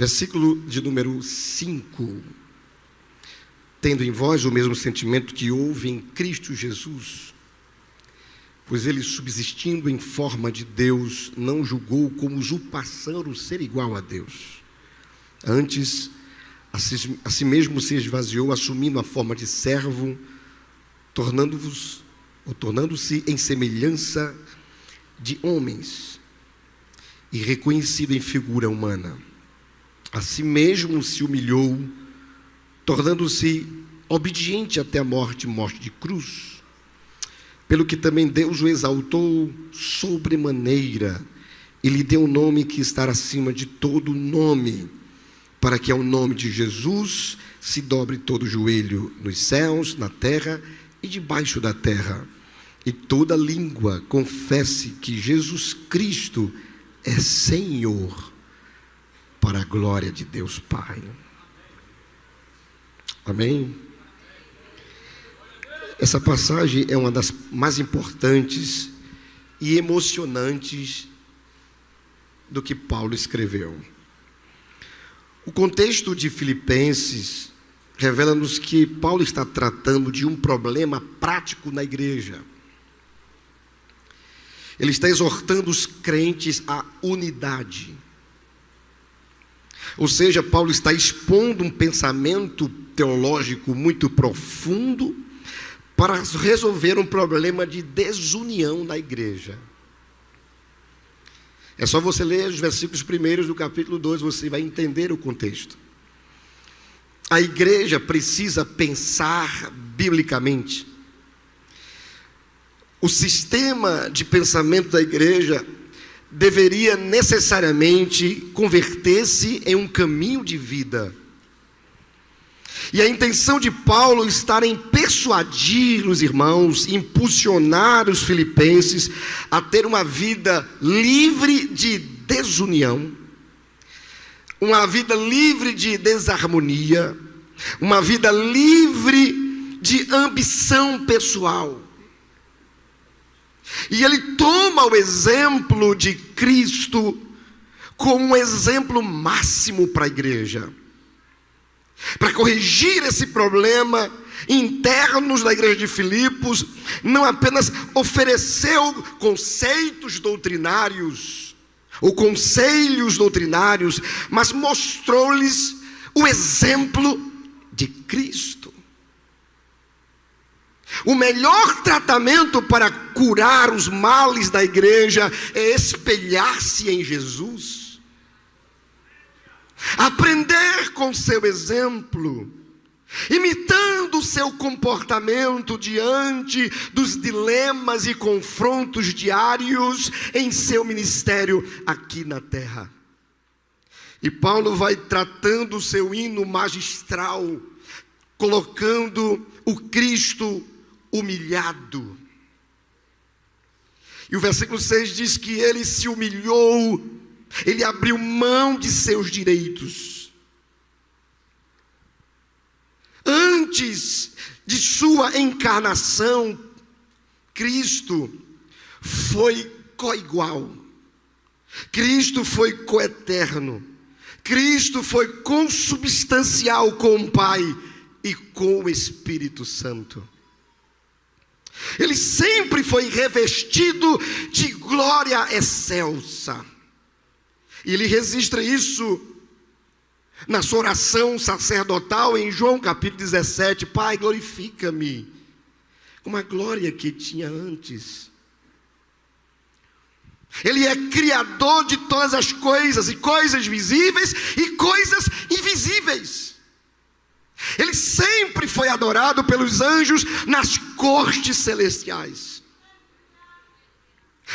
Versículo de número 5. Tendo em vós o mesmo sentimento que houve em Cristo Jesus, pois ele, subsistindo em forma de Deus, não julgou como usurpação o ser igual a Deus. Antes, a si mesmo se esvaziou, assumindo a forma de servo, tornando-se em semelhança de homens, e reconhecido em figura humana. A si mesmo se humilhou, tornando-se obediente até a morte de cruz. Pelo que também Deus o exaltou sobremaneira, e lhe deu um nome que está acima de todo nome, para que ao nome de Jesus se dobre todo o joelho, nos céus, na terra e debaixo da terra, e toda língua confesse que Jesus Cristo é Senhor, para a glória de Deus Pai. Amém? Essa passagem é uma das mais importantes e emocionantes do que Paulo escreveu. O contexto de Filipenses revela-nos que Paulo está tratando de um problema prático na igreja. Ele está exortando os crentes à unidade. Ou seja, Paulo está expondo um pensamento teológico muito profundo para resolver um problema de desunião na igreja. É só você ler os versículos primeiros do capítulo 2, você vai entender o contexto. A igreja precisa pensar biblicamente. O sistema de pensamento da igreja deveria necessariamente converter-se em um caminho de vida. E a intenção de Paulo está em persuadir os irmãos, impulsionar os filipenses a ter uma vida livre de desunião, uma vida livre de desarmonia, uma vida livre de ambição pessoal. E ele toma o exemplo de Cristo como um exemplo máximo para a igreja. Para corrigir esse problema internos da igreja de Filipos, não apenas ofereceu conceitos doutrinários, ou conselhos doutrinários, mas mostrou-lhes o exemplo de Cristo. O melhor tratamento para curar os males da igreja é espelhar-se em Jesus. Aprender com seu exemplo, imitando o seu comportamento diante dos dilemas e confrontos diários em seu ministério aqui na terra. E Paulo vai tratando o seu hino magistral, colocando o Cristo humilhado. E o versículo 6 diz que ele se humilhou, ele abriu mão de seus direitos. Antes de sua encarnação, Cristo foi coigual, Cristo foi coeterno, Cristo foi consubstancial com o Pai e com o Espírito Santo. Ele sempre foi revestido de glória excelsa. E ele registra isso na sua oração sacerdotal em João capítulo 17. Pai, glorifica-me com a glória que tinha antes. Ele é criador de todas as coisas, e coisas visíveis e coisas invisíveis. Ele sempre foi adorado pelos anjos nas cortes celestiais.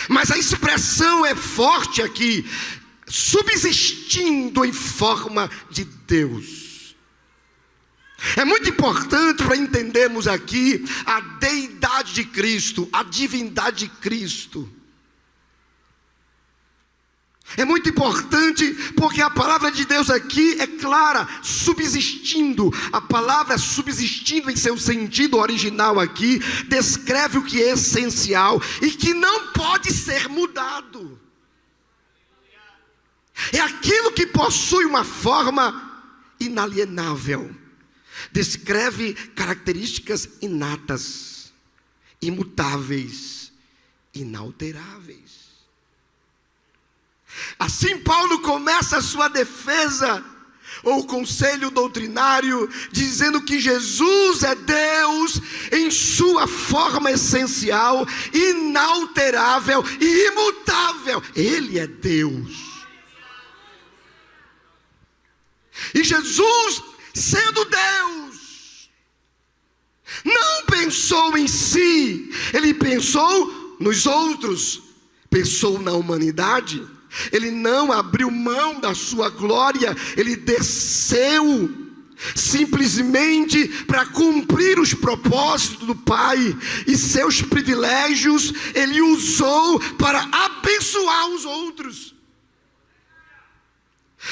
Mas a expressão é forte aqui, subsistindo em forma de Deus. É muito importante para entendermos aqui a deidade de Cristo, a divindade de Cristo. É muito importante porque a palavra de Deus aqui é clara, subsistindo. A palavra subsistindo em seu sentido original aqui descreve o que é essencial e que não pode ser mudado. É aquilo que possui uma forma inalienável. Descreve características inatas, imutáveis, inalteráveis. Assim Paulo começa a sua defesa, ou conselho doutrinário, dizendo que Jesus é Deus em sua forma essencial, inalterável e imutável. Ele é Deus. E Jesus, sendo Deus, não pensou em si, ele pensou nos outros, pensou na humanidade. Ele não abriu mão da sua glória, ele desceu simplesmente para cumprir os propósitos do Pai, e seus privilégios ele usou para abençoar os outros.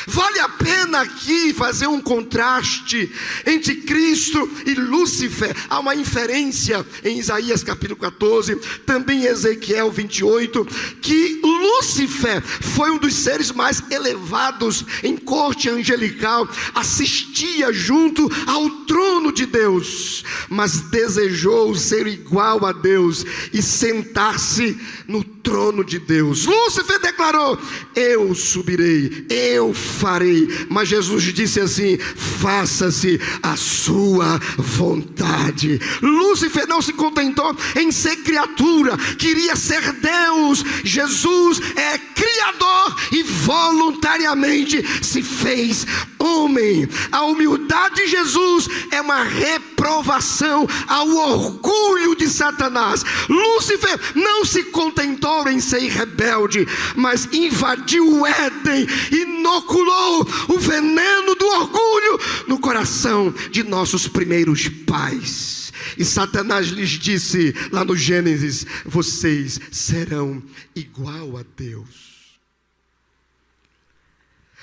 Vale a pena aqui fazer um contraste entre Cristo e Lúcifer. Há uma inferência em Isaías capítulo 14, também em Ezequiel 28, que Lúcifer foi um dos seres mais elevados em corte angelical, assistia junto ao trono de Deus, mas desejou ser igual a Deus e sentar-se no trono de Deus. Lúcifer declarou: eu subirei, eu farei. Mas Jesus disse assim: faça-se a sua vontade. Lúcifer não se contentou em ser criatura, queria ser Deus. Jesus é Criador e voluntariamente se fez homem. A humildade de Jesus é uma reprovação ao orgulho de Satanás. Lúcifer não se contentou em ser rebelde, mas invadiu o Éden, inoculou o veneno do orgulho no coração de nossos primeiros pais. E Satanás lhes disse lá no Gênesis: vocês serão igual a Deus.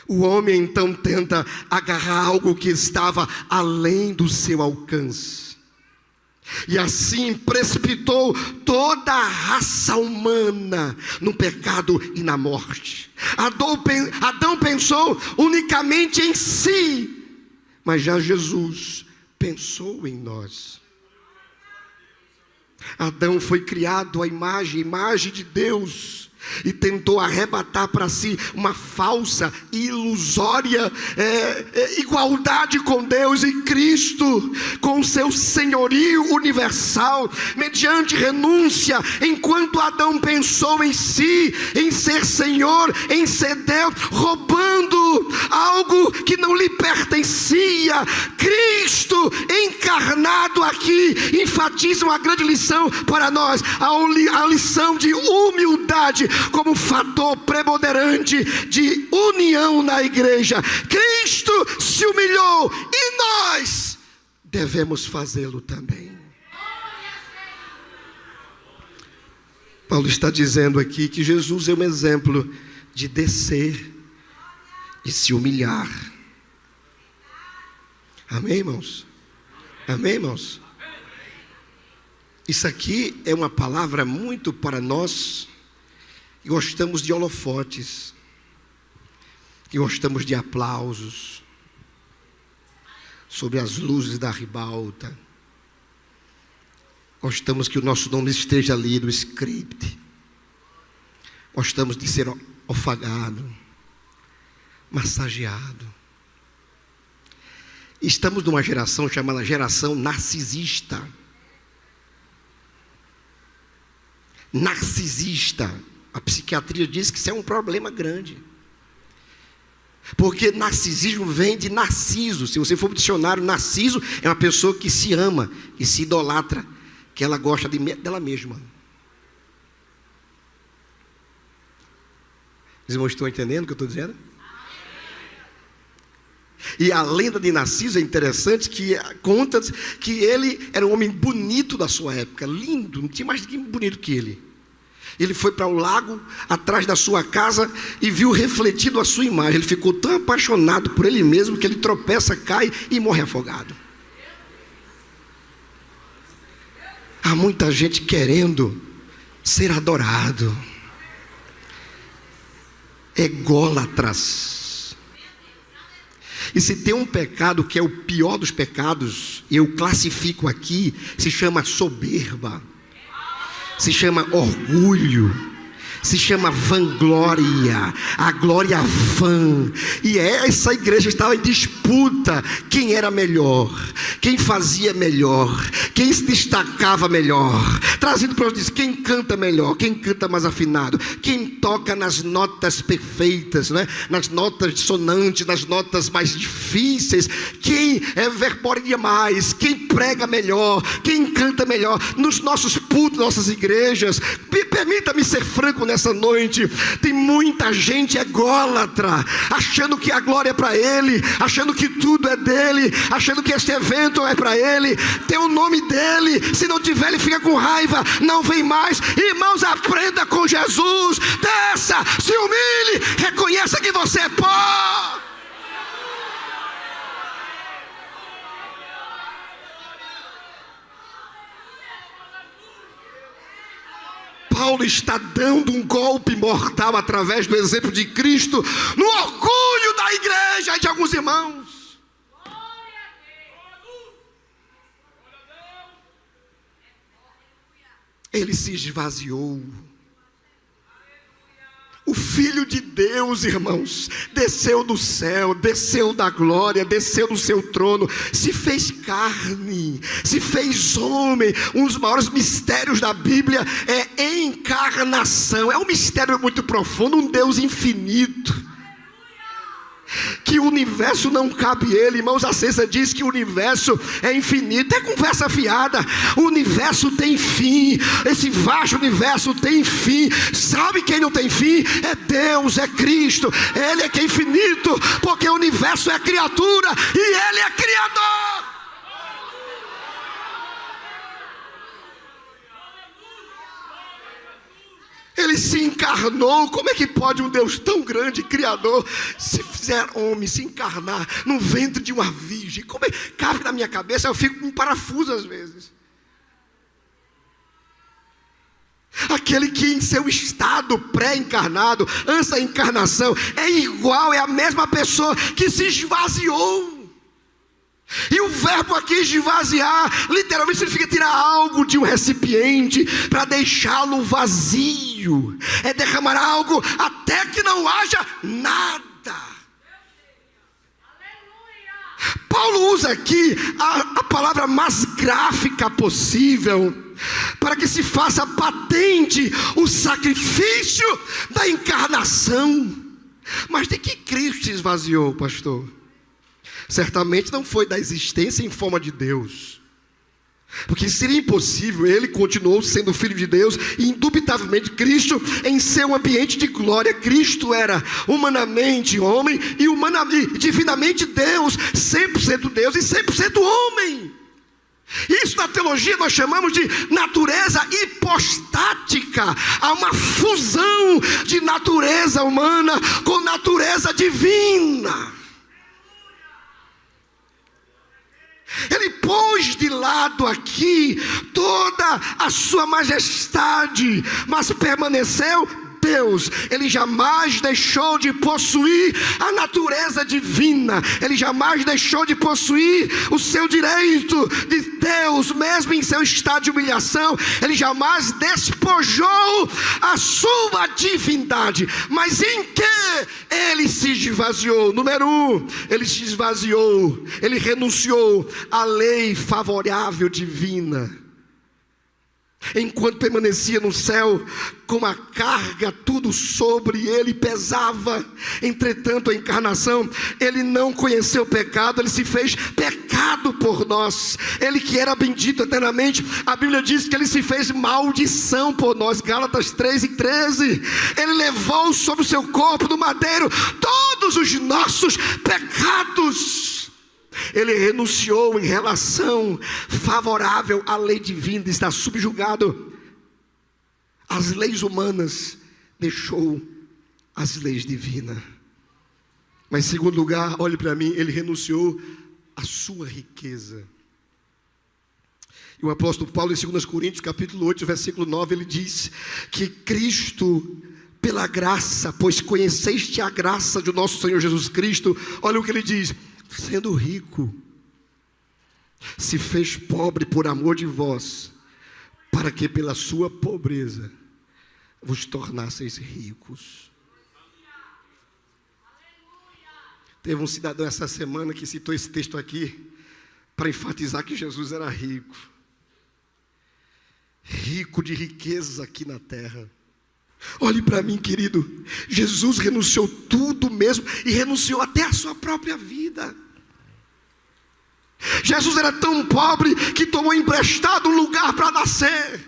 O homem então tenta agarrar algo que estava além do seu alcance, e assim precipitou toda a raça humana no pecado e na morte. Adão pensou unicamente em si, mas já Jesus pensou em nós. Adão foi criado à imagem de Deus, e tentou arrebatar para si uma falsa e ilusória igualdade com Deus e Cristo, com seu senhorio universal, mediante renúncia. Enquanto Adão pensou em si, em ser Senhor, em ser Deus, roubando algo que não lhe pertencia, Cristo encarnado aqui enfatiza uma grande lição para nós, a lição de humildade como fator preponderante de união na igreja. Cristo se humilhou e nós devemos fazê-lo também. Paulo está dizendo aqui que Jesus é um exemplo de descer e se humilhar. Amém, irmãos? Amém, irmãos? Isso aqui é uma palavra muito para nós que gostamos de holofotes, que gostamos de aplausos, sobre as luzes da ribalta. Gostamos que o nosso nome esteja ali no script. Gostamos de ser ofagado, massageado. Estamos numa geração chamada geração narcisista. Narcisista. A psiquiatria diz que isso é um problema grande, porque narcisismo vem de Narciso. Se você for para o dicionário, Narciso é uma pessoa que se ama, que se idolatra, que ela gosta dela mesma. Os irmãos estão entendendo o que eu estou dizendo? E a lenda de Narciso é interessante, que conta que ele era um homem bonito da sua época, lindo, não tinha mais ninguém bonito que ele. Ele foi para o lago atrás da sua casa e viu refletido a sua imagem. Ele ficou tão apaixonado por ele mesmo que ele tropeça, cai e morre afogado. Há muita gente querendo ser adorado. ególatras. E se tem um pecado que é o pior dos pecados, eu classifico aqui, se chama soberba, se chama orgulho, se chama vanglória, a glória vã. E essa igreja estava em disputa, quem era melhor, quem fazia melhor, quem se destacava melhor. Trazido para nós, quem canta melhor, quem canta mais afinado, quem toca nas notas perfeitas, né? Nas notas dissonantes, nas notas mais difíceis, quem verboria mais, quem prega melhor, quem canta melhor. Nos nossos cultos, nossas igrejas, permita-me ser franco nessa noite, tem muita gente ególatra, achando que a glória é para ele, achando que tudo é dele, achando que este evento é para ele, tem o nome dele, se não tiver ele fica com raiva, não vem mais. Irmãos, aprenda com Jesus, desça, se humilhe, reconheça que você é pó. Paulo está dando um golpe mortal através do exemplo de Cristo no orgulho da igreja e de alguns irmãos. Ele se esvaziou. O Filho de Deus, irmãos, desceu do céu, desceu da glória, desceu do seu trono, se fez carne, se fez homem. Um dos maiores mistérios da Bíblia é a encarnação. É um mistério muito profundo, um Deus infinito, que o universo não cabe ele. Irmãos, a ciência diz que o universo é infinito, é conversa fiada. O universo tem fim, esse vasto universo tem fim. Sabe quem não tem fim? É Deus, é Cristo. Ele é que é infinito, porque o universo é criatura e ele é criador. Ele se encarnou. Como é que pode um Deus tão grande, criador, se fizer homem, se encarnar no ventre de uma virgem? Como é? Cabe na minha cabeça, eu fico com um parafuso às vezes. Aquele que em seu estado pré-encarnado, antes da encarnação, é igual, é a mesma pessoa que se esvaziou. E o verbo aqui esvaziar literalmente significa tirar algo de um recipiente para deixá-lo vazio. É derramar algo até que não haja nada. Paulo usa aqui a palavra mais gráfica possível para que se faça patente o sacrifício da encarnação. Mas de que Cristo se esvaziou, pastor? Certamente não foi da existência em forma de Deus, porque seria impossível. Ele continuou sendo Filho de Deus, e indubitavelmente Cristo em seu ambiente de glória. Cristo era humanamente homem e divinamente Deus, 100% Deus e 100% homem. Isso na teologia nós chamamos de natureza hipostática. Há uma fusão de natureza humana com natureza divina. Ele pôs de lado aqui toda a sua majestade, mas permaneceu Deus. Ele jamais deixou de possuir a natureza divina. Ele jamais deixou de possuir o seu direito de Deus, mesmo em seu estado de humilhação. Ele jamais despojou a sua divindade. Mas em que ele se esvaziou? Número 1, ele se esvaziou, ele renunciou à lei favorável divina. Enquanto permanecia no céu, com a carga tudo sobre ele pesava. Entretanto, a encarnação, ele não conheceu o pecado, ele se fez pecado por nós. Ele que era bendito eternamente, a Bíblia diz que ele se fez maldição por nós. Gálatas 3:13. Ele levou sobre o seu corpo no madeiro todos os nossos pecados. Ele renunciou em relação favorável à lei divina, está subjugado às leis humanas, deixou as leis divinas. Mas em segundo lugar, olhe para mim, ele renunciou à sua riqueza. E o apóstolo Paulo, em 2 Coríntios capítulo 8, versículo 9, ele diz que Cristo pela graça, pois conheceste a graça de nosso Senhor Jesus Cristo. Olha o que ele diz: sendo rico, se fez pobre por amor de vós, para que pela sua pobreza vos tornasseis ricos. Teve um cidadão essa semana que citou esse texto aqui para enfatizar que Jesus era rico. Rico de riquezas aqui na terra. Olhe para mim, querido. Jesus renunciou tudo mesmo, e renunciou até a sua própria vida. Jesus era tão pobre que tomou emprestado um lugar para nascer.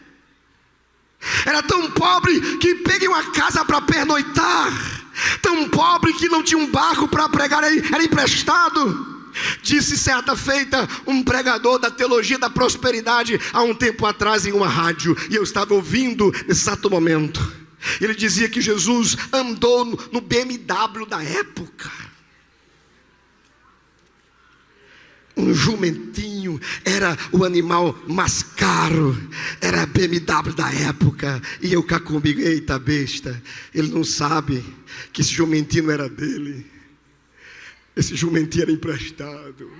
Era tão pobre que peguei uma casa para pernoitar. Tão pobre que não tinha um barco para pregar, era emprestado. Disse certa feita um pregador da teologia da prosperidade há um tempo atrás em uma rádio, e eu estava ouvindo nesse exato momento. Ele dizia que Jesus andou no BMW da época. Um jumentinho era o animal mais caro, era a BMW da época. E eu cá comigo: eita besta, ele não sabe que esse jumentinho não era dele, esse jumentinho era emprestado.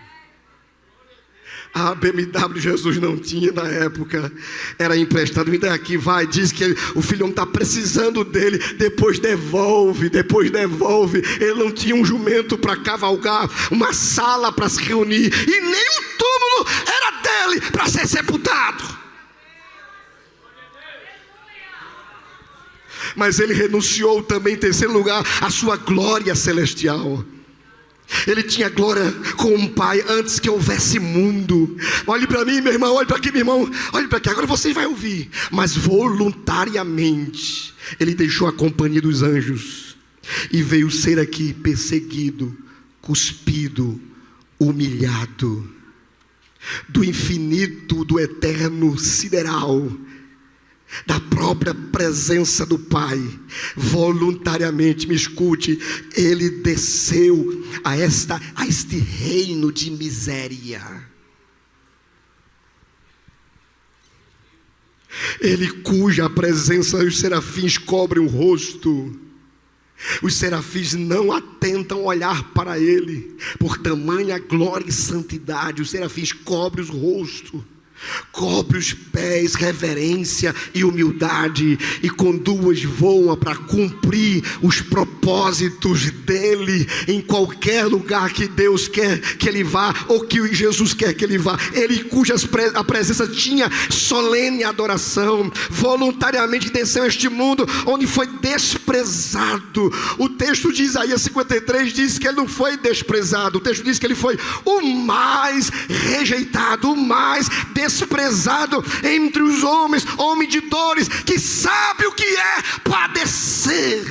A BMW Jesus não tinha na época, era emprestado. Me dá aqui, vai, diz que o filhão está precisando dele, depois devolve. Ele não tinha um jumento para cavalgar, uma sala para se reunir, e nem o túmulo era dele para ser sepultado. Mas ele renunciou também, em terceiro lugar, a sua glória celestial. Ele tinha glória com o Pai antes que houvesse mundo. Olhe para mim, meu irmão, olhe para aqui, meu irmão, olhe para aqui, agora você vai ouvir. Mas voluntariamente ele deixou a companhia dos anjos e veio ser aqui perseguido, cuspido, humilhado. Do infinito, do eterno sideral, da própria presença do Pai, voluntariamente, me escute, ele desceu a este reino de miséria. Ele cuja presença os serafins cobrem o rosto. Os serafins não atentam olhar para ele, por tamanha glória e santidade. Os serafins cobrem os rostos, cobre os pés, reverência e humildade, e com duas voam para cumprir os propósitos dele em qualquer lugar que Deus quer que ele vá, ou que Jesus quer que ele vá. Ele cuja a presença tinha solene adoração, voluntariamente desceu a este mundo onde foi desprezado. O texto de Isaías 53 diz que ele não foi desprezado, o texto diz que ele foi o mais rejeitado, o mais desprezado entre os homens, homem de dores, que sabe o que é padecer.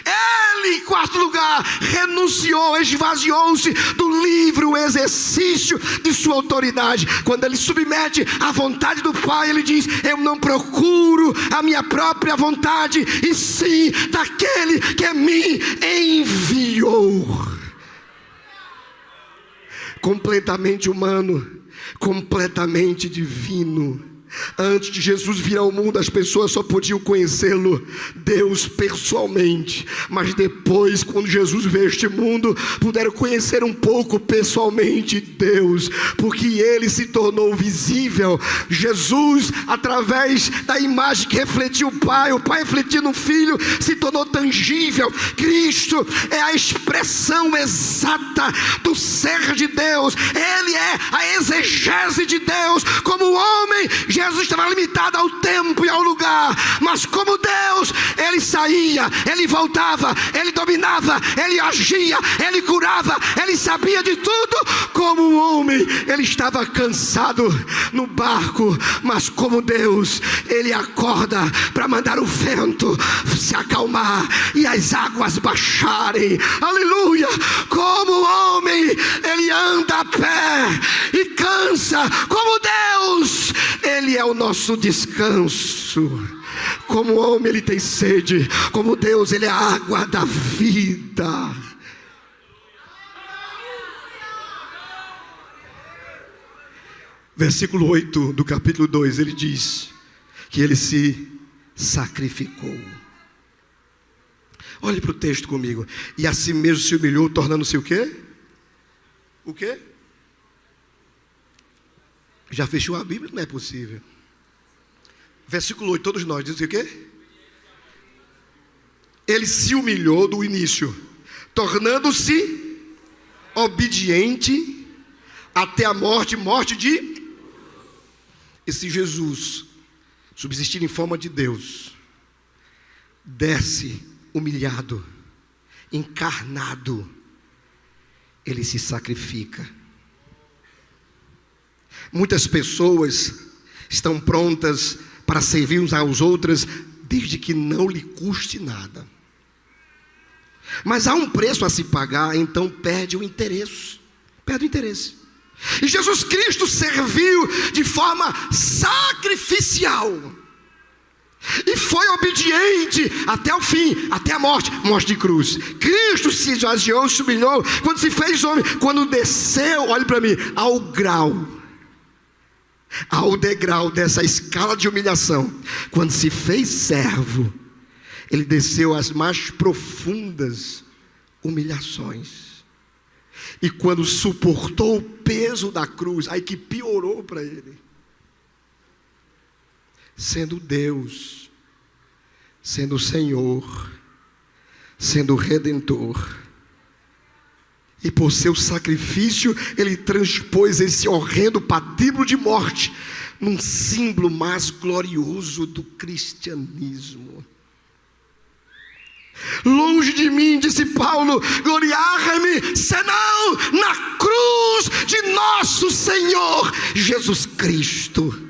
Ele, em quarto lugar, renunciou, esvaziou-se do livre exercício de sua autoridade. Quando ele submete à vontade do Pai, ele diz: eu não procuro a minha própria vontade, e sim daquele que me enviou. Completamente humano, completamente divino. Antes de Jesus vir ao mundo, as pessoas só podiam conhecê-lo, Deus, pessoalmente. Mas depois, quando Jesus veio a este mundo, puderam conhecer um pouco pessoalmente Deus, porque ele se tornou visível. Jesus, através da imagem que refletiu o Pai refletindo o Filho, se tornou tangível. Cristo é a expressão exata do ser de Deus. Ele é a exegese de Deus. Como homem, Jesus estava limitado ao tempo e ao lugar, mas como Deus, ele saía, ele voltava, ele dominava, ele agia, ele curava, ele sabia de tudo. Como homem, ele estava cansado no barco, mas como Deus, ele acorda para mandar o vento se acalmar e as águas baixarem. Aleluia! Como homem, ele anda a pé e cansa. Como Deus, ele é o nosso descanso. Como homem, ele tem sede. Como Deus, ele é a água da vida. Versículo 8 do capítulo 2, ele diz que ele se sacrificou. Olhe para o texto comigo. E a si mesmo se humilhou, tornando-se o quê? O quê? Já fechou a Bíblia? Não é possível. Versículo 8, todos nós, diz o quê? Ele se humilhou do início, tornando-se obediente até a morte, morte de... Esse Jesus, subsistindo em forma de Deus, desce humilhado, encarnado, ele se sacrifica. Muitas pessoas estão prontas para servir uns aos outros, desde que não lhe custe nada. Mas há um preço a se pagar, então perde o interesse. Perde o interesse. E Jesus Cristo serviu de forma sacrificial. E foi obediente até o fim, até a morte, morte de cruz. Cristo se esvaziou, se humilhou, quando se fez homem, quando desceu, olhe para mim, ao degrau dessa escala de humilhação, quando se fez servo, ele desceu às mais profundas humilhações. E quando suportou o peso da cruz, aí que piorou para ele. Sendo Deus, sendo Senhor, sendo Redentor. E por seu sacrifício, ele transpôs esse horrendo patíbulo de morte num símbolo mais glorioso do cristianismo. Longe de mim, disse Paulo, gloriar-me senão na cruz de nosso Senhor Jesus Cristo.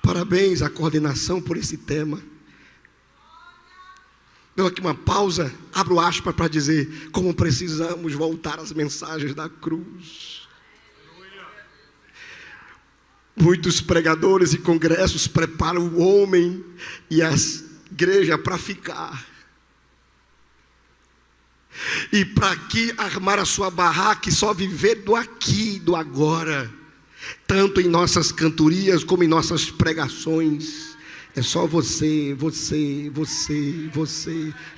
Parabéns à coordenação por esse tema. Deu aqui uma pausa, abro aspas para dizer como precisamos voltar às mensagens da cruz. Muitos pregadores e congressos preparam o homem e a igreja para ficar. E para que armar a sua barraca e só viver do aqui, do agora. Tanto em nossas cantorias como em nossas pregações. É só você.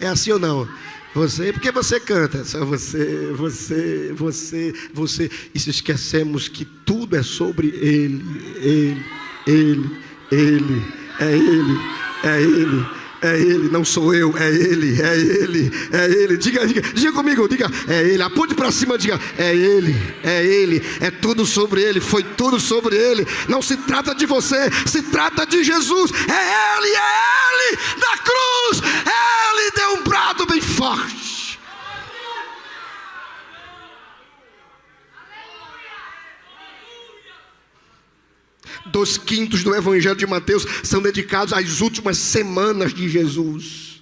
É assim ou não? Você, porque você canta. Só você. E se esquecemos que tudo é sobre Ele. É Ele, não sou eu, é Ele. Diga comigo, diga, é Ele. Aponte para cima, diga, é Ele. É tudo sobre Ele, foi tudo sobre Ele. Não se trata de você, se trata de Jesus. É Ele da cruz. Ele deu um brado bem forte. Dois quintos do Evangelho de Mateus são dedicados às últimas semanas de Jesus.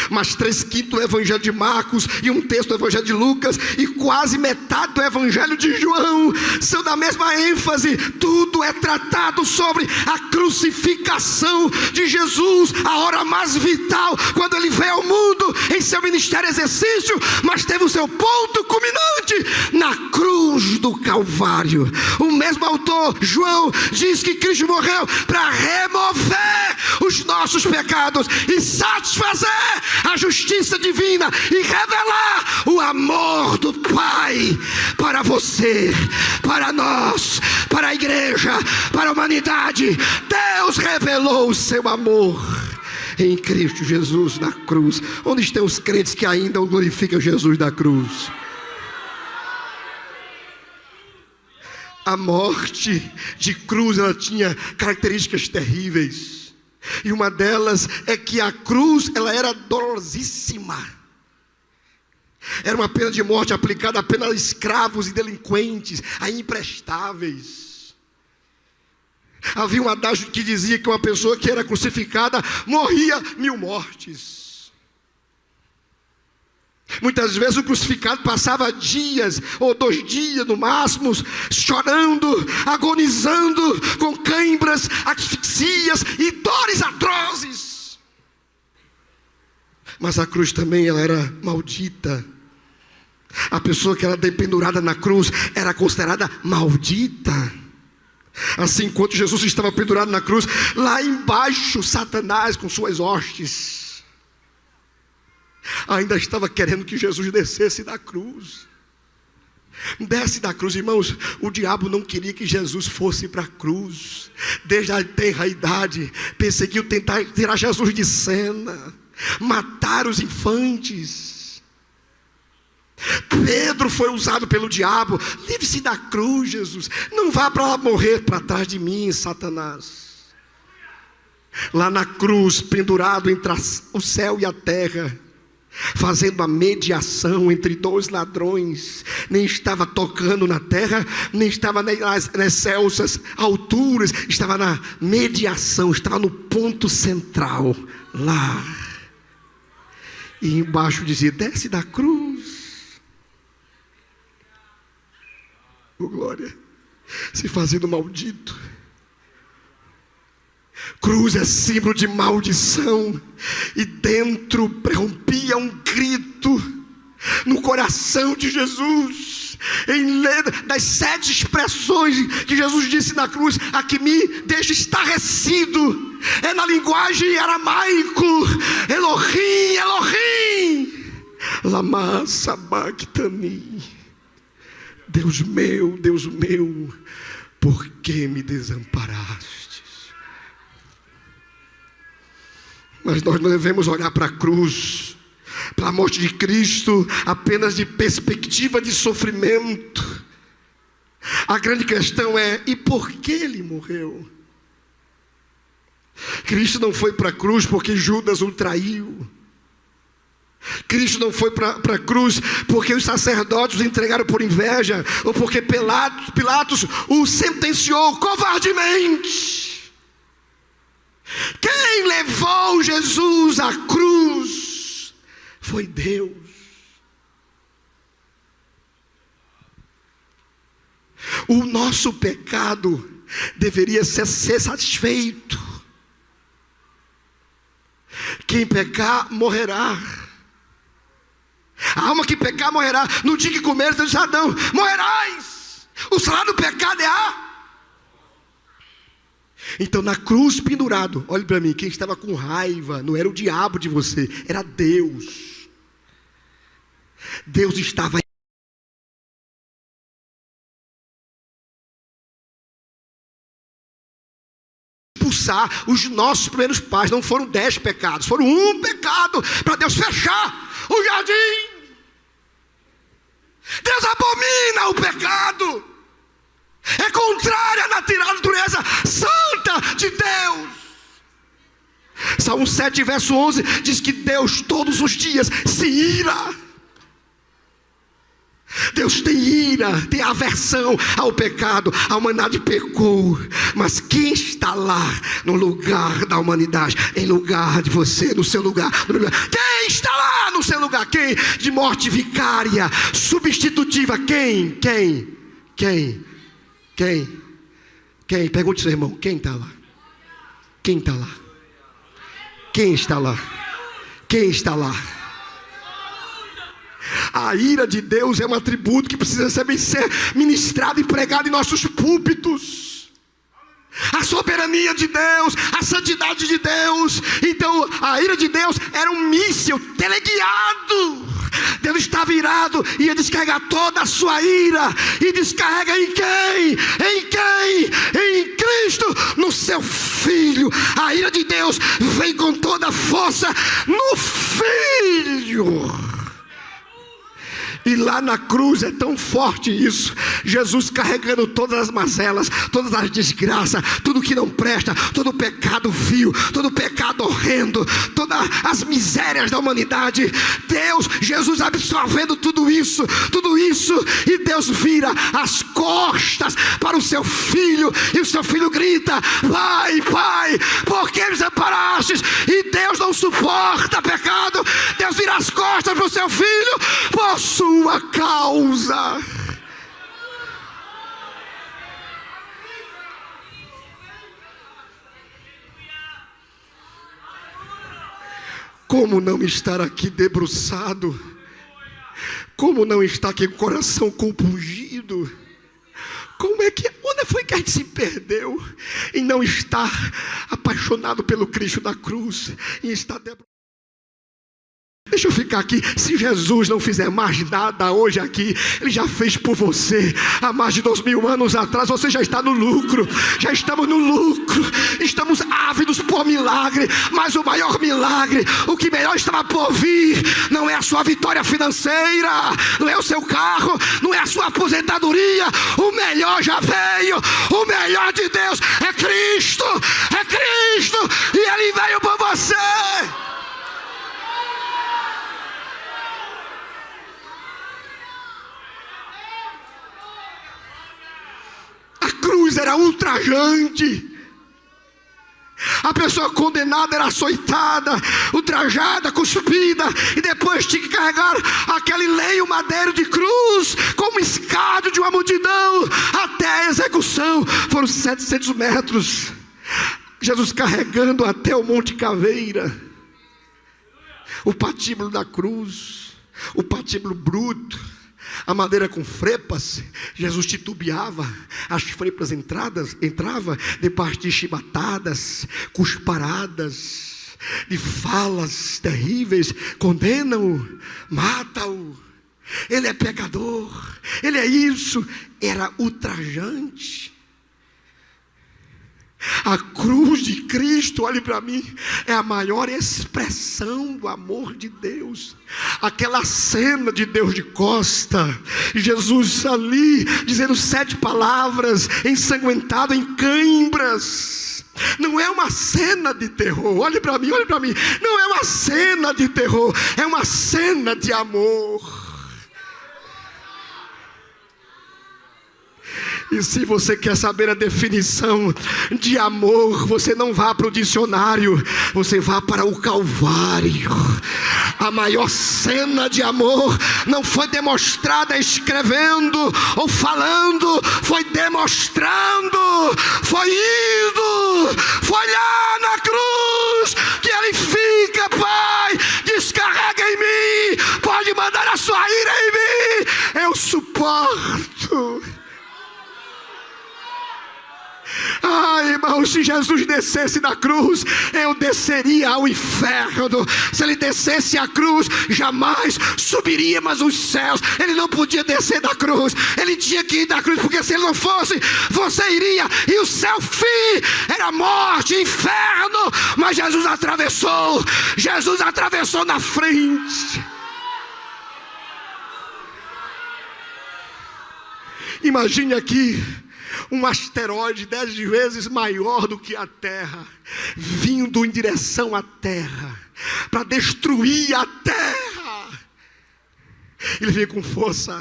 Mas 3/5 do Evangelho de Marcos e um texto do Evangelho de Lucas e quase metade do Evangelho de João são da mesma ênfase. Tudo é tratado sobre a crucificação de Jesus, a hora mais vital, quando ele veio ao mundo em seu ministério e exercício, mas teve o seu ponto culminante na cruz do Calvário. O mesmo autor, João, diz que Cristo morreu para remover os nossos pecados e satisfazer a justiça divina e revelar o amor do Pai para você, para nós, para a igreja, para a humanidade. Deus revelou o seu amor em Cristo Jesus na cruz. Onde estão os crentes que ainda glorificam Jesus da cruz? A morte de cruz, ela tinha características terríveis. E uma delas é que a cruz, ela era dolorosíssima. Era uma pena de morte aplicada apenas a escravos e delinquentes, a imprestáveis. Havia um adágio que dizia que uma pessoa que era crucificada morria 1000 mortes. Muitas vezes o crucificado passava dias ou 2 dias no máximo, chorando, agonizando, com câimbras, asfixias e dores atrozes. Mas a cruz também, ela era maldita. A pessoa que era pendurada na cruz era considerada maldita. Assim, enquanto Jesus estava pendurado na cruz, lá embaixo Satanás com suas hostes ainda estava querendo que Jesus descesse da cruz. Desce da cruz, irmãos. O diabo não queria que Jesus fosse para a cruz. Desde a tenra idade perseguiu tentar tirar Jesus de cena, matar os infantes. Pedro foi usado pelo diabo. Livre-se da cruz, Jesus. Não vá para lá morrer para trás de mim, Satanás. Lá na cruz, pendurado entre o céu e a terra, fazendo a mediação entre dois ladrões. Nem estava tocando na terra, nem estava nas céus alturas. Estava na mediação, estava no ponto central, lá. E embaixo dizia: desce da cruz. Oh, glória. Se fazendo maldito. Cruz é símbolo de maldição. E dentro prorrompia um grito no coração de Jesus. Em das 7 expressões que Jesus disse na cruz: a que me deixa estarrecido, é na linguagem aramaico: Elohim, Elohim, lama sabachthani. Deus meu, por que me desamparastes? Mas nós não devemos olhar para a cruz, para a morte de Cristo, apenas de perspectiva de sofrimento. A grande questão é: e por que Ele morreu? Cristo não foi para a cruz porque Judas o traiu. Cristo não foi para a cruz porque os sacerdotes o entregaram por inveja, ou porque Pilatos o sentenciou covardemente. Quem levou Jesus à cruz foi Deus. O nosso pecado deveria ser satisfeito. Quem pecar morrerá. A alma que pecar morrerá. No dia que comeres, Deus disse a Adão: morrerás. O salário do pecado é a... Então na cruz pendurado, olhe para mim, quem estava com raiva não era o diabo de você, era Deus. Deus estava expulsar os nossos primeiros pais. Não foram 10 pecados, foram um pecado para Deus fechar o jardim. Deus abomina o pecado. É contrário à natureza santa de Deus. Salmo 7, verso 11 diz que Deus todos os dias se ira. Deus tem ira, tem aversão ao pecado. A humanidade pecou, mas quem está lá no lugar da humanidade, em lugar de você, no seu lugar, quem está lá no seu lugar? Quem? De morte vicária, substitutiva. Quem? Pergunte ao seu irmão: quem está lá? Quem está lá? Quem está lá? Quem está lá? A ira de Deus é um atributo que precisa ser ministrado e pregado em nossos púlpitos. A soberania de Deus, a santidade de Deus. Então a ira de Deus era um míssil teleguiado. Deus estava irado e ia descarregar toda a sua ira. E descarrega em quem? Em quem? Em Cristo, no seu Filho. A ira de Deus vem com toda a força no Filho. E lá na cruz é tão forte isso. Jesus carregando todas as mazelas, todas as desgraças, tudo que não presta, todo o pecado vil, todo o pecado horrendo, todas as misérias da humanidade. Jesus absorvendo tudo isso. E Deus vira as costas para o seu filho. E o seu filho grita: Pai, por que me desamparastes? E Deus não suporta pecado. Deus vira as costas para o seu filho por sua causa. Como não estar aqui debruçado? Como não estar aqui com o coração compungido? Onde foi que a gente se perdeu em não estar apaixonado pelo Cristo da cruz, em estar debruçado? Deixa eu ficar aqui. Se Jesus não fizer mais nada hoje aqui, Ele já fez por você há mais de 2000 anos atrás. Você já está no lucro. Já estamos no lucro. Estamos ávidos por milagre. Mas o maior milagre, o que melhor estava por vir, não é a sua vitória financeira, não é o seu carro, não é a sua aposentadoria. O melhor já veio. O melhor de Deus é Cristo. É Cristo. E Ele veio por você. A cruz era ultrajante. A pessoa condenada era açoitada, ultrajada, cuspida, e depois tinha que carregar aquele leio madeiro de cruz como escárnio de uma multidão até a execução. Foram 700 metros. Jesus carregando até o Monte Caveira, o patíbulo da cruz, o patíbulo bruto, a madeira com frepas. Jesus titubeava, as frepas entrava debaixo de chibatadas, cusparadas, de falas terríveis. Condena-o, mata-o, ele é pecador, ele é isso. Era ultrajante. A cruz de Cristo, olhe para mim, é a maior expressão do amor de Deus. Aquela cena de Deus de costa, Jesus ali dizendo 7 palavras, ensanguentado em cãibras. Não é uma cena de terror. Olhe para mim, olhe para mim. Não é uma cena de terror, é uma cena de amor. E se você quer saber a definição de amor, você não vá para o dicionário, você vá para o Calvário. A maior cena de amor não foi demonstrada escrevendo ou falando, foi demonstrando, foi indo, foi lá na cruz que Ele fica. Pai, descarrega em mim, pode mandar a sua ira em mim, eu suporto. Ai, irmão, se Jesus descesse da cruz, eu desceria ao inferno. Se Ele descesse a cruz, jamais subiríamos os céus. Ele não podia descer da cruz, Ele tinha que ir da cruz, porque se Ele não fosse, você iria, e o seu fim era morte, inferno. Mas Jesus atravessou na frente. Imagine aqui um asteroide 10 vezes maior do que a Terra, vindo em direção à Terra, para destruir a Terra. Ele veio com força,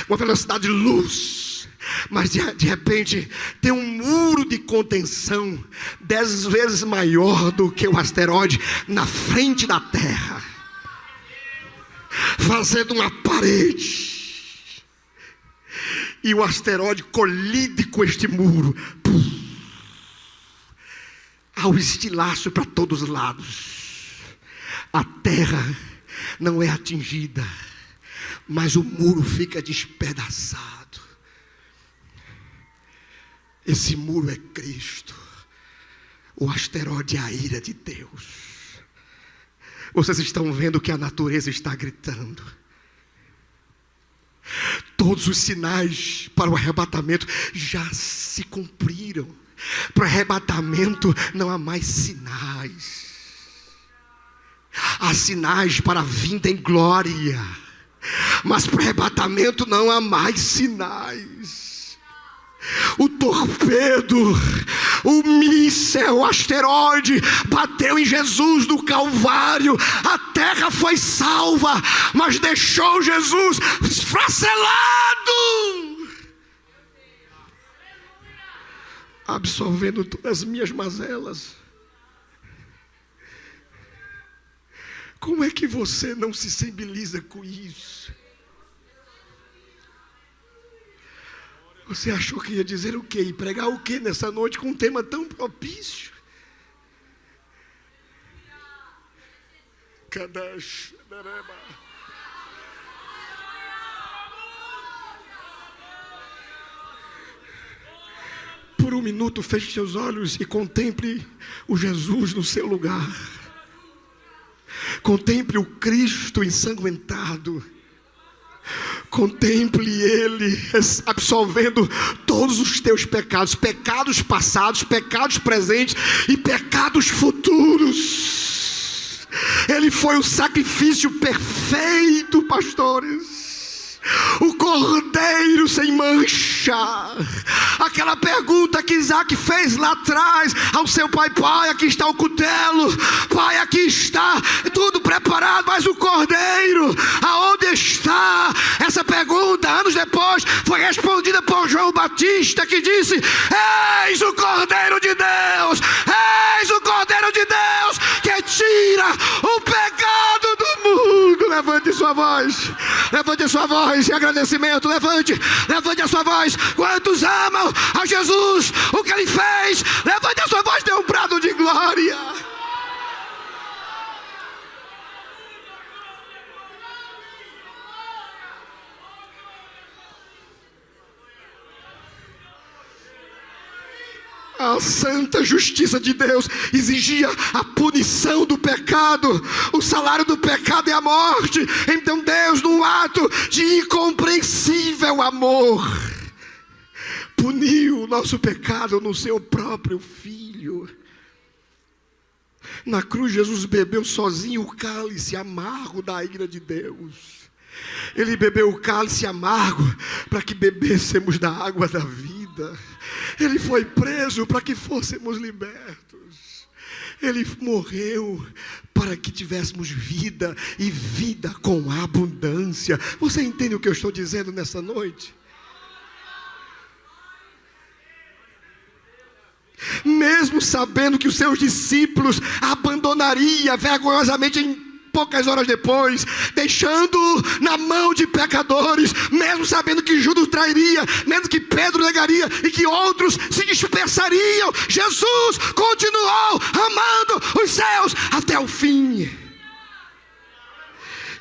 com uma velocidade de luz, mas de repente tem um muro de contenção 10 vezes maior do que o asteroide na frente da Terra, fazendo uma parede. E o asteroide colide com este muro. Há um estilhaço para todos os lados. A terra não é atingida, mas o muro fica despedaçado. Esse muro é Cristo. O asteroide é a ira de Deus. Vocês estão vendo que a natureza está gritando. Todos os sinais para o arrebatamento já se cumpriram. Para o arrebatamento não há mais sinais. Há sinais para a vinda em glória, mas para o arrebatamento não há mais sinais. O torpedo, o míssil, o asteroide bateu em Jesus no Calvário. A terra foi salva, mas deixou Jesus esfacelado, absorvendo todas as minhas mazelas. Como é que você não se sensibiliza com isso? Você achou que ia dizer o quê? E pregar o quê nessa noite com um tema tão propício? Kadash, Dareba. Por um minuto, feche seus olhos e contemple o Jesus no seu lugar. Contemple o Cristo ensanguentado. Contemple Ele absolvendo todos os teus pecados, pecados passados, pecados presentes e pecados futuros. Ele foi o sacrifício perfeito, pastores. O cordeiro sem mancha. Aquela pergunta que Isaac fez lá atrás ao seu pai: pai, aqui está o cutelo, pai, aqui está tudo preparado, mas o cordeiro, aonde está? Essa pergunta, anos depois, foi respondida por João Batista, que disse: eis o cordeiro de Deus, eis o cordeiro de Deus, que tira o pecado do mundo. Levante sua voz, levante sua voz em agradecimento, levante a sua voz. Quantos amam a Jesus, o que Ele fez? Levante a sua voz, dê um brado de glória. A santa justiça de Deus exigia a punição do pecado. O salário do pecado é a morte. Então Deus, num ato de incompreensível amor, puniu o nosso pecado no seu próprio Filho. Na cruz, Jesus bebeu sozinho o cálice amargo da ira de Deus. Ele bebeu o cálice amargo para que bebêssemos da água da vida. Ele foi preso para que fôssemos libertos. Ele morreu para que tivéssemos vida e vida com abundância. Você entende o que eu estou dizendo nessa noite? Mesmo sabendo que os seus discípulos abandonariam vergonhosamente em poucas horas depois, deixando na mão de pecadores, mesmo sabendo que Judas trairia, mesmo que Pedro negaria e que outros se dispersariam, Jesus continuou amando os céus até o fim.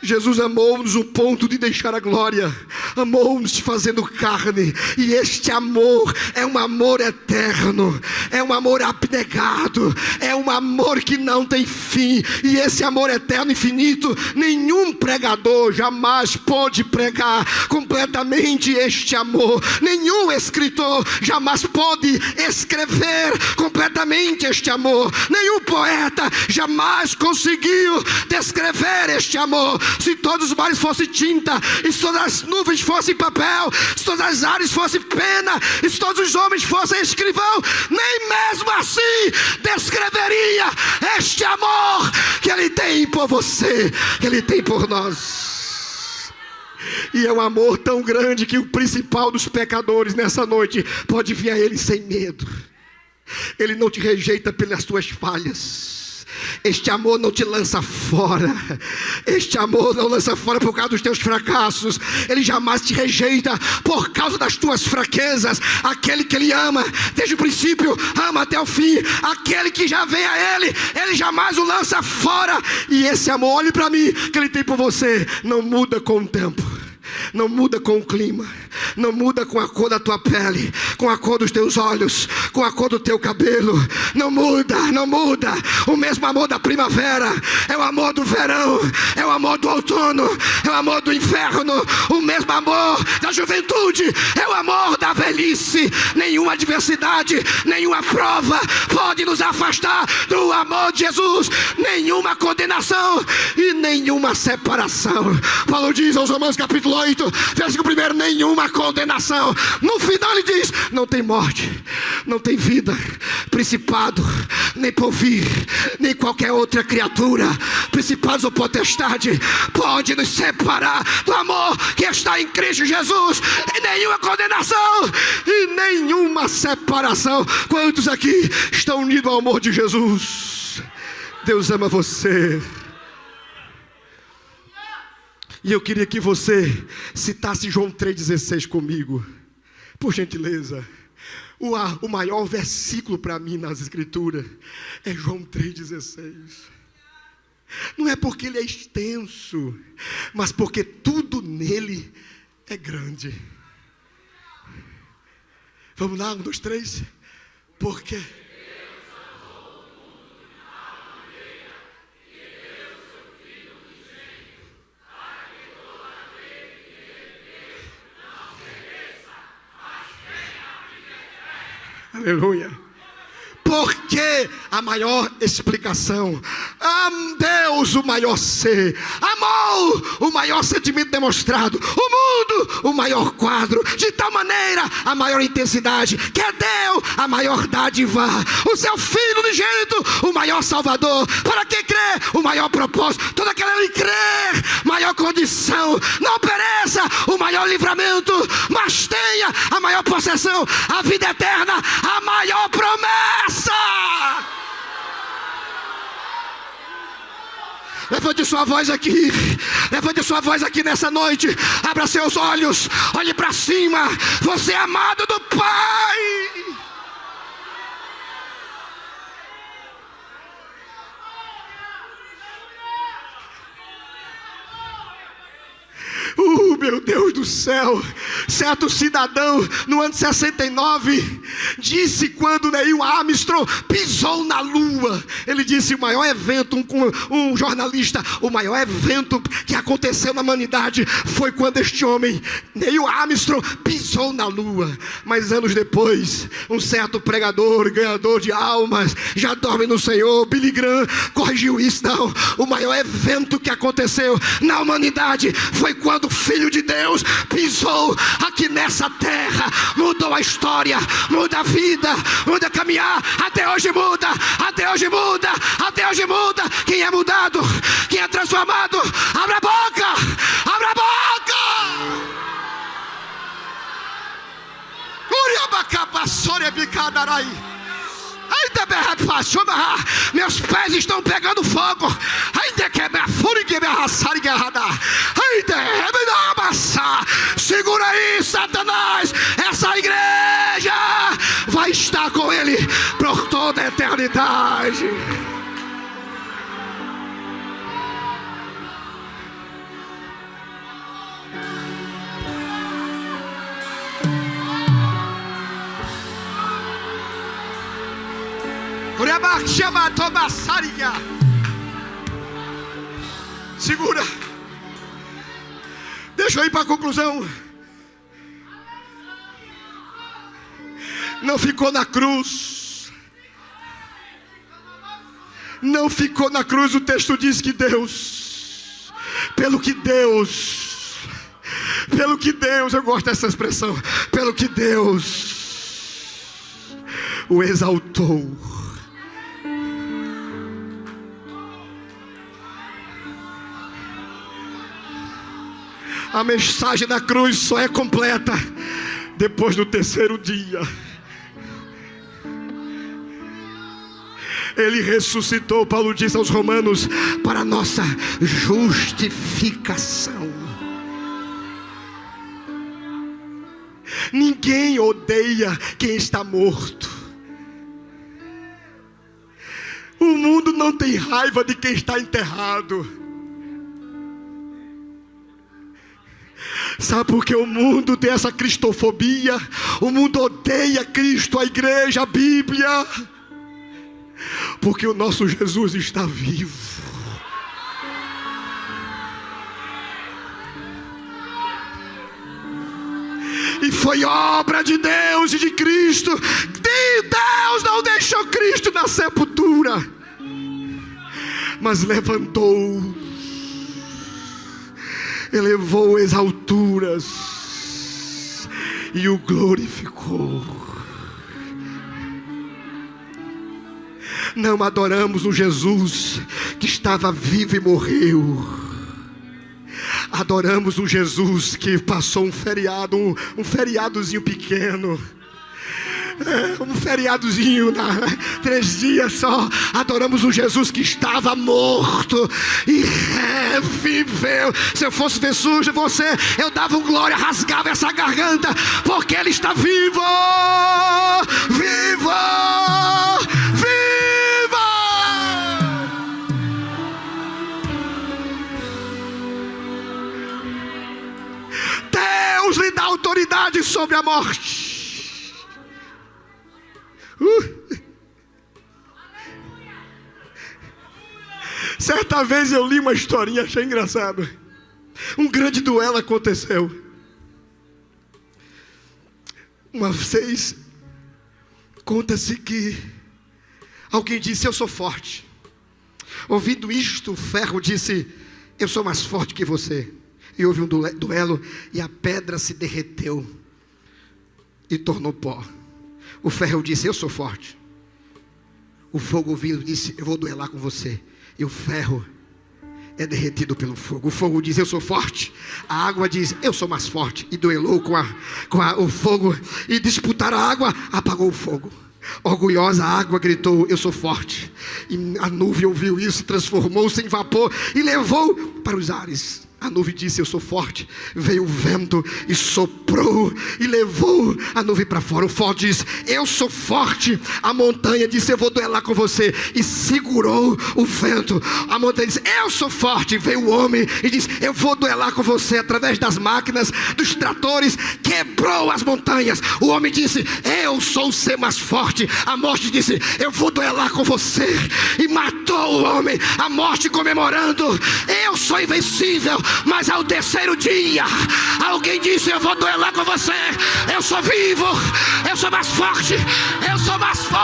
Jesus amou-nos ao ponto de deixar a glória, amou-nos te fazendo carne, e este amor é um amor eterno, é um amor abnegado, é um amor que não tem fim, e esse amor eterno, infinito, nenhum pregador jamais pôde pregar completamente este amor, nenhum escritor jamais pôde escrever completamente este amor, nenhum poeta jamais conseguiu descrever este amor. Se todos os mares fossem tinta, e se todas as nuvens fossem papel, se todas as aves fossem pena, e se todos os homens fossem escrivão, nem mesmo assim descreveria este amor que Ele tem por você, que Ele tem por nós. E é um amor tão grande que o principal dos pecadores nessa noite pode vir a Ele sem medo. Ele não te rejeita pelas tuas falhas. Este amor não te lança fora. Este amor não lança fora por causa dos teus fracassos. Ele jamais te rejeita por causa das tuas fraquezas. Aquele que Ele ama desde o princípio, ama até o fim. Aquele que já vem a Ele, Ele jamais o lança fora. E esse amor, olhe para mim, que Ele tem por você, não muda com o tempo, não muda com o clima, não muda com a cor da tua pele, com a cor dos teus olhos, com a cor do teu cabelo. Não muda, não muda. O mesmo amor da primavera é o amor do verão, é o amor do outono, é o amor do inverno. O mesmo amor da juventude é o amor da velhice. Nenhuma adversidade, nenhuma prova pode nos afastar do amor de Jesus. Nenhuma condenação e nenhuma separação. Paulo diz aos Romanos capítulo 8, versículo 1, nenhuma condenação. No final ele diz: não tem morte, não tem vida, principado, nem porvir, nem qualquer outra criatura, principados ou potestade, pode nos separar do amor que está em Cristo Jesus. E nenhuma condenação e nenhuma separação. Quantos aqui estão unidos ao amor de Jesus? Deus ama você. E eu queria que você citasse João 3,16 comigo, por gentileza. O maior versículo para mim nas Escrituras é João 3,16. Não é porque ele é extenso, mas porque tudo nele é grande. Vamos lá, 1, 2, 3. Porque Aleluia. Porque a maior explicação, Deus o maior ser, amor o maior sentimento demonstrado, o mundo o maior quadro, de tal maneira a maior intensidade, que deu a maior dádiva, o seu Filho unigênito, o maior Salvador, para quem crê, o maior propósito, todo aquele que crer, maior condição, não pereça, o maior livramento, mas tenha a maior possessão, a vida eterna, a maior promessa. Levante sua voz aqui. Levante sua voz aqui nessa noite. Abra seus olhos. Olhe para cima. Você é amado do Pai. Meu Deus do céu, certo cidadão no ano 69 disse, quando Neil Armstrong pisou na lua, ele disse: o maior evento, um jornalista, o maior evento que aconteceu na humanidade foi quando este homem, Neil Armstrong, pisou na lua. Mas anos depois, um certo pregador, ganhador de almas, já dorme no Senhor, Billy Graham, corrigiu isso. Não, o maior evento que aconteceu na humanidade foi quando o Filho de Deus pisou aqui nessa terra, mudou a história, muda a vida, muda a caminhar. Até hoje muda, até hoje muda, até hoje muda. Quem é mudado, quem é transformado, abre a boca, abre a boca. Meus pés estão pegando fogo. Segura aí, Satanás. Essa igreja vai estar com ele por toda a eternidade. Segura. Deixa eu ir para a conclusão. Não ficou na cruz. Não ficou na cruz. O texto diz que Deus, pelo que Deus, eu gosto dessa expressão, pelo que Deus o exaltou. A mensagem da cruz só é completa depois do terceiro dia. Ele ressuscitou, Paulo diz aos Romanos, para a nossa justificação. Ninguém odeia quem está morto. O mundo não tem raiva de quem está enterrado. Sabe por que o mundo tem essa cristofobia? O mundo odeia Cristo, a igreja, a Bíblia. Porque o nosso Jesus está vivo. E foi obra de Deus e de Cristo. Deus não deixou Cristo na sepultura, mas levantou, elevou as alturas e o glorificou. Não adoramos um Jesus que estava vivo e morreu. Adoramos um Jesus que passou um feriadozinho pequeno. Um feriadozinho, 3 dias só. Adoramos um Jesus que estava morto e reviveu. Se eu fosse ver sujo você, eu dava um glória, rasgava essa garganta, porque Ele está vivo. Vivo, vivo. Deus lhe dá autoridade sobre a morte. Certa vez eu li uma historinha, achei engraçado. Um grande duelo aconteceu. Uma vez, Conta-se que alguém disse: eu sou forte. Ouvindo isto, o ferro disse: eu sou mais forte que você. E houve um duelo, e a pedra se derreteu e tornou pó. O ferro disse: eu sou forte. O fogo ouvindo disse: eu vou duelar com você. E o ferro é derretido pelo fogo. O fogo diz: eu sou forte. A água diz: eu sou mais forte. E duelou com o fogo. E disputaram a água, apagou o fogo. Orgulhosa, a água gritou: eu sou forte. E a nuvem ouviu isso, transformou-se em vapor e levou para os ares. A nuvem disse: eu sou forte. Veio o vento e soprou e levou a nuvem para fora. O fogo disse: eu sou forte. A montanha disse: eu vou duelar com você. E segurou o vento. A montanha disse: eu sou forte. Veio o homem e disse: eu vou duelar com você. Através das máquinas, dos tratores, quebrou as montanhas. O homem disse: eu sou o ser mais forte. A morte disse: eu vou duelar com você. E matou o homem. A morte comemorando: eu sou invencível. Mas ao terceiro dia, alguém disse: eu vou duelar com você. Eu sou vivo, eu sou mais forte, eu sou mais forte.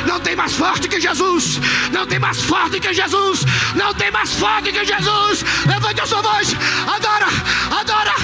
Não tem mais forte que Jesus. Não tem mais forte que Jesus. Não tem mais forte que Jesus. Levante a sua voz, adora, adora,